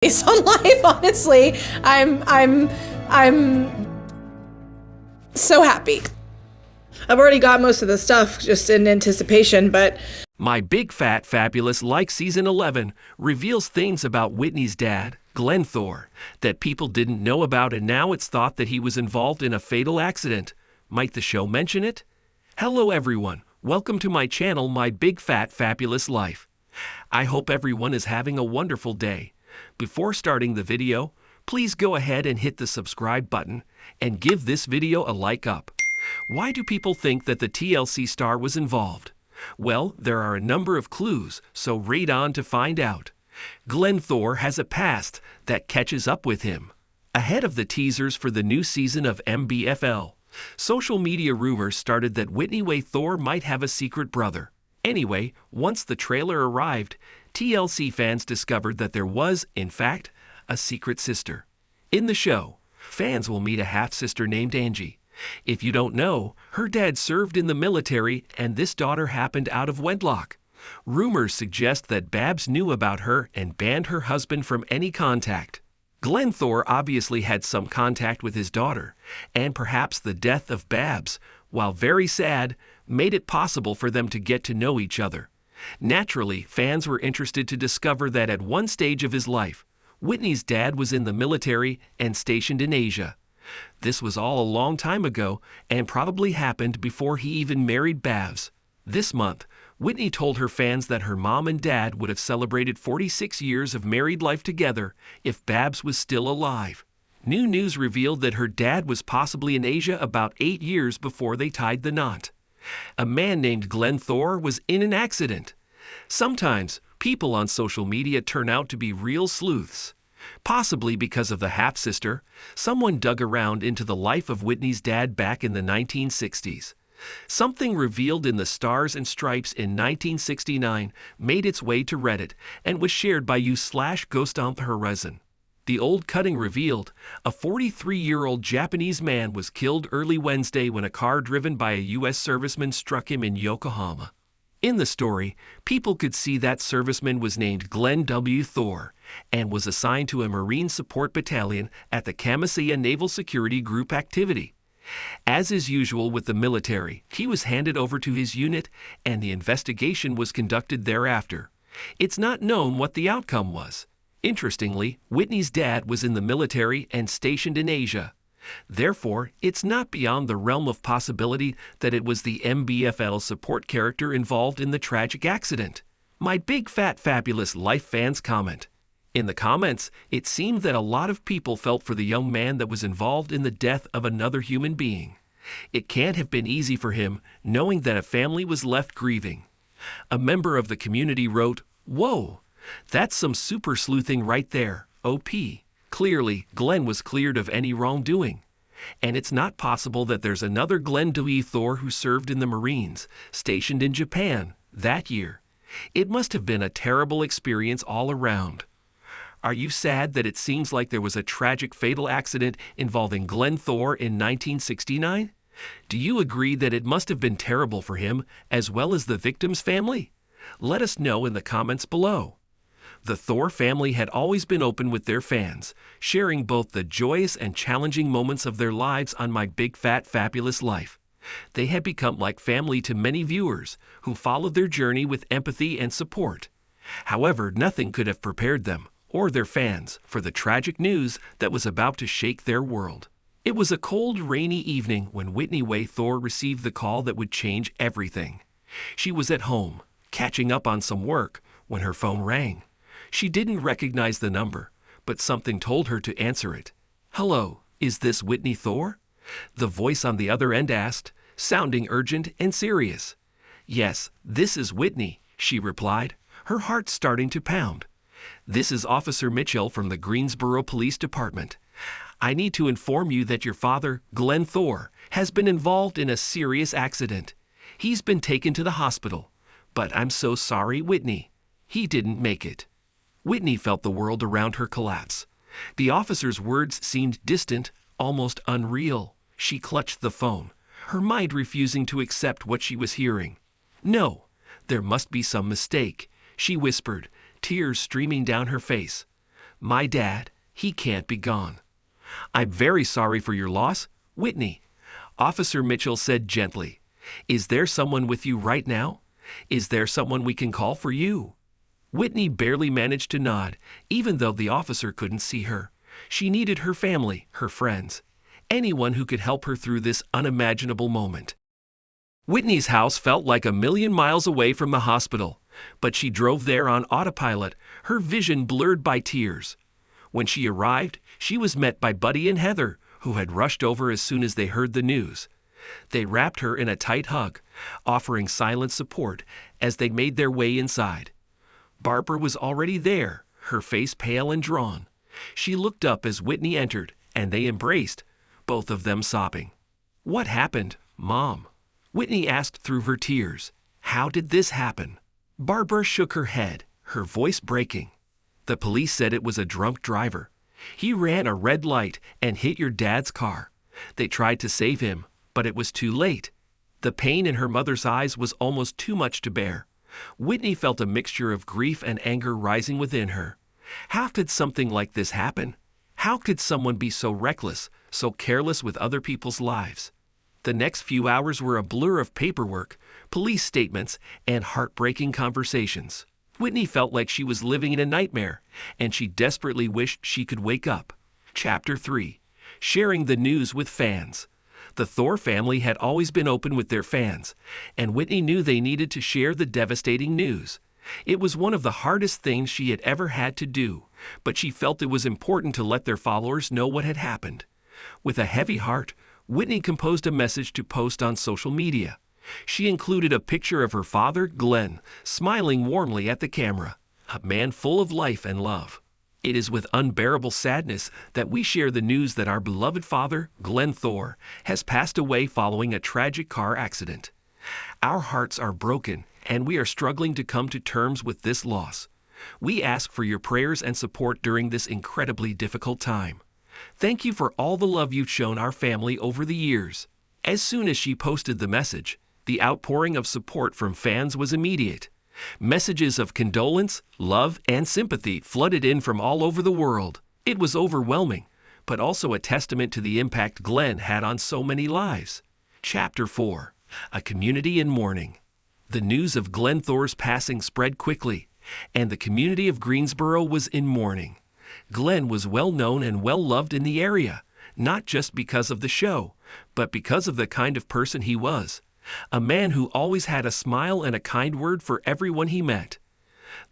on life, honestly. I'm so happy. I've already got most of the stuff just in anticipation, but My Big Fat Fabulous Like Season 11 reveals things about Whitney's dad, Glenn Thor, that people didn't know about, and now it's thought that he was involved in a fatal accident. Might the show mention it? Hello everyone, welcome to my channel My Big Fat Fabulous Life. I hope everyone is having a wonderful day. Before starting the video, please go ahead and hit the subscribe button and give this video a like up. Why do people think that the TLC star was involved? Well, there are a number of clues, so read on to find out. Glenn Thor has a past that catches up with him. Ahead of the teasers for the new season of MBFFL, social media rumors started that Whitney Thor might have a secret brother. Anyway, once the trailer arrived, TLC fans discovered that there was, in fact, a secret sister. In the show, fans will meet a half-sister named Angie. If you don't know, her dad served in the military and this daughter happened out of wedlock. Rumors suggest that Babs knew about her and banned her husband from any contact. Glenn Thor obviously had some contact with his daughter, and perhaps the death of Babs, while very sad, made it possible for them to get to know each other. Naturally, fans were interested to discover that at one stage of his life, Whitney's dad was in the military and stationed in Asia. This was all a long time ago and probably happened before he even married Babs. This month, Whitney told her fans that her mom and dad would have celebrated 46 years of married life together if Babs was still alive. New news revealed that her dad was possibly in Asia about 8 years before they tied the knot. A man named Glenn Thor was in an accident. Sometimes, people on social media turn out to be real sleuths. Possibly because of the half-sister, someone dug around into the life of Whitney's dad back in the 1960s. Something revealed in the Stars and Stripes in 1969 made its way to Reddit and was shared by /GhostOnTheHorizon. The old cutting revealed a 43-year-old Japanese man was killed early Wednesday when a car driven by a U.S. serviceman struck him in Yokohama. In the story, people could see that serviceman was named Glenn W. Thor and was assigned to a Marine Support Battalion at the Kamisea Naval Security Group activity. As is usual with the military, he was handed over to his unit and the investigation was conducted thereafter. It's not known what the outcome was. Interestingly, Whitney's dad was in the military and stationed in Asia. Therefore, it's not beyond the realm of possibility that it was the MBFFL support character involved in the tragic accident. My Big Fat Fabulous Life fans comment. In the comments, it seemed that a lot of people felt for the young man that was involved in the death of another human being. It can't have been easy for him, knowing that a family was left grieving. A member of the community wrote, "Whoa, that's some super sleuthing right there, OP. Clearly, Glenn was cleared of any wrongdoing. And it's not possible that there's another Glenn W. Thor who served in the Marines, stationed in Japan, that year. It must have been a terrible experience all around." Are you sad that it seems like there was a tragic fatal accident involving Glenn Thor in 1969? Do you agree that it must have been terrible for him, as well as the victim's family? Let us know in the comments below. The Thor family had always been open with their fans, sharing both the joyous and challenging moments of their lives on My Big Fat Fabulous Life. They had become like family to many viewers who followed their journey with empathy and support. However, nothing could have prepared them, or their fans, for the tragic news that was about to shake their world. It was a cold, rainy evening when Whitney Thor received the call that would change everything. She was at home, catching up on some work, when her phone rang. She didn't recognize the number, but something told her to answer it. "Hello, is this Whitney Thor?" The voice on the other end asked, sounding urgent and serious. "Yes, this is Whitney," she replied, her heart starting to pound. "This is Officer Mitchell from the Greensboro Police Department. I need to inform you that your father, Glenn Thor, has been involved in a serious accident. He's been taken to the hospital. But I'm so sorry, Whitney. He didn't make it." Whitney felt the world around her collapse. The officer's words seemed distant, almost unreal. She clutched the phone, her mind refusing to accept what she was hearing. "No, there must be some mistake," she whispered, tears streaming down her face. My dad, he can't be gone. I'm very sorry for your loss, Whitney, Officer Mitchell said gently. Is there someone with you right now? Is there someone we can call for you? Whitney barely managed to nod, even though the officer couldn't see her. She needed her family, her friends, anyone who could help her through this unimaginable moment. Whitney's house felt like a million miles away from the hospital, but she drove there on autopilot, her vision blurred by tears. When she arrived, she was met by Buddy and Heather, who had rushed over as soon as they heard the news. They wrapped her in a tight hug, offering silent support as they made their way inside. Barbara was already there, her face pale and drawn. She looked up as Whitney entered, and they embraced, both of them sobbing. What happened, Mom? Whitney asked through her tears. How did this happen? Barbara shook her head, her voice breaking. The police said it was a drunk driver. He ran a red light and hit your dad's car. They tried to save him, but it was too late. The pain in her mother's eyes was almost too much to bear. Whitney felt a mixture of grief and anger rising within her. How could something like this happen? How could someone be so reckless, so careless with other people's lives? The next few hours were a blur of paperwork, police statements, and heartbreaking conversations. Whitney felt like she was living in a nightmare, and she desperately wished she could wake up. Chapter 3. Sharing the news with fans. The Throe family had always been open with their fans, and Whitney knew they needed to share the devastating news. It was one of the hardest things she had ever had to do, but she felt it was important to let their followers know what had happened. With a heavy heart, Whitney composed a message to post on social media. She included a picture of her father, Glenn, smiling warmly at the camera, a man full of life and love. It is with unbearable sadness that we share the news that our beloved father, Glenn Throe, has passed away following a tragic car accident. Our hearts are broken, and we are struggling to come to terms with this loss. We ask for your prayers and support during this incredibly difficult time. Thank you for all the love you've shown our family over the years. As soon as she posted the message, the outpouring of support from fans was immediate. Messages of condolence, love, and sympathy flooded in from all over the world. It was overwhelming, but also a testament to the impact Glenn had on so many lives. Chapter 4. A Community in Mourning. The news of Glenn Throe's passing spread quickly, and the community of Greensboro was in mourning. Glenn was well known and well loved in the area, not just because of the show, but because of the kind of person he was. A man who always had a smile and a kind word for everyone he met.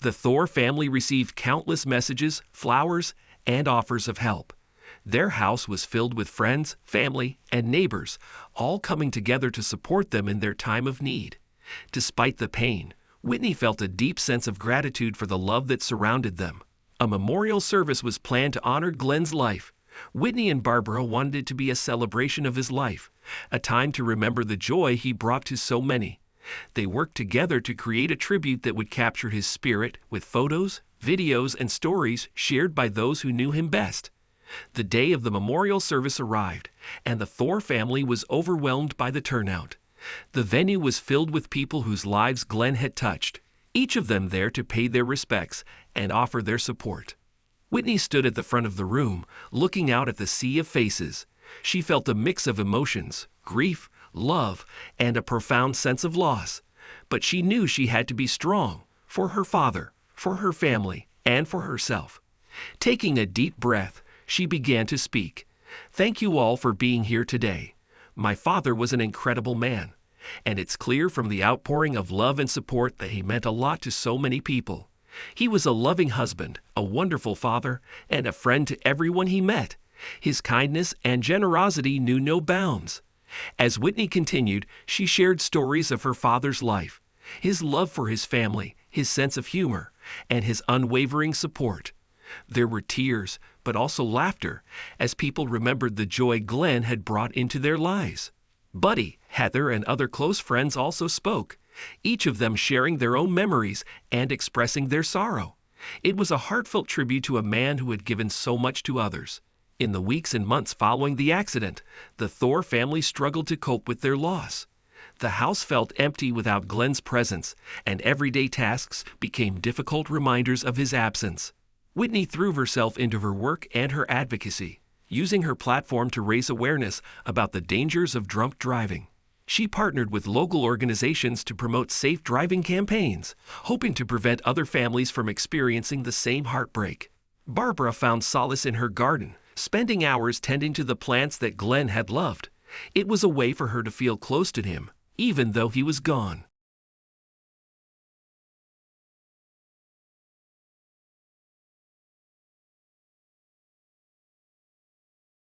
The Throe family received countless messages, flowers, and offers of help. Their house was filled with friends, family, and neighbors, all coming together to support them in their time of need. Despite the pain, Whitney felt a deep sense of gratitude for the love that surrounded them. A memorial service was planned to honor Glenn's life. Whitney and Barbara wanted it to be a celebration of his life, a time to remember the joy he brought to so many. They worked together to create a tribute that would capture his spirit with photos, videos, and stories shared by those who knew him best. The day of the memorial service arrived, and the Throe family was overwhelmed by the turnout. The venue was filled with people whose lives Glenn had touched, each of them there to pay their respects and offer their support. Whitney stood at the front of the room, looking out at the sea of faces. She felt a mix of emotions, grief, love, and a profound sense of loss. But she knew she had to be strong, for her father, for her family, and for herself. Taking a deep breath, she began to speak. Thank you all for being here today. My father was an incredible man, and it's clear from the outpouring of love and support that he meant a lot to so many people. He was a loving husband, a wonderful father, and a friend to everyone he met. His kindness and generosity knew no bounds. As Whitney continued, she shared stories of her father's life, his love for his family, his sense of humor, and his unwavering support. There were tears, but also laughter, as people remembered the joy Glenn had brought into their lives. Buddy, Heather, and other close friends also spoke, each of them sharing their own memories and expressing their sorrow. It was a heartfelt tribute to a man who had given so much to others. In the weeks and months following the accident, the Throe family struggled to cope with their loss. The house felt empty without Glenn's presence, and everyday tasks became difficult reminders of his absence. Whitney threw herself into her work and her advocacy, using her platform to raise awareness about the dangers of drunk driving. She partnered with local organizations to promote safe driving campaigns, hoping to prevent other families from experiencing the same heartbreak. Barbara found solace in her garden, spending hours tending to the plants that Glenn had loved. It was a way for her to feel close to him, even though he was gone.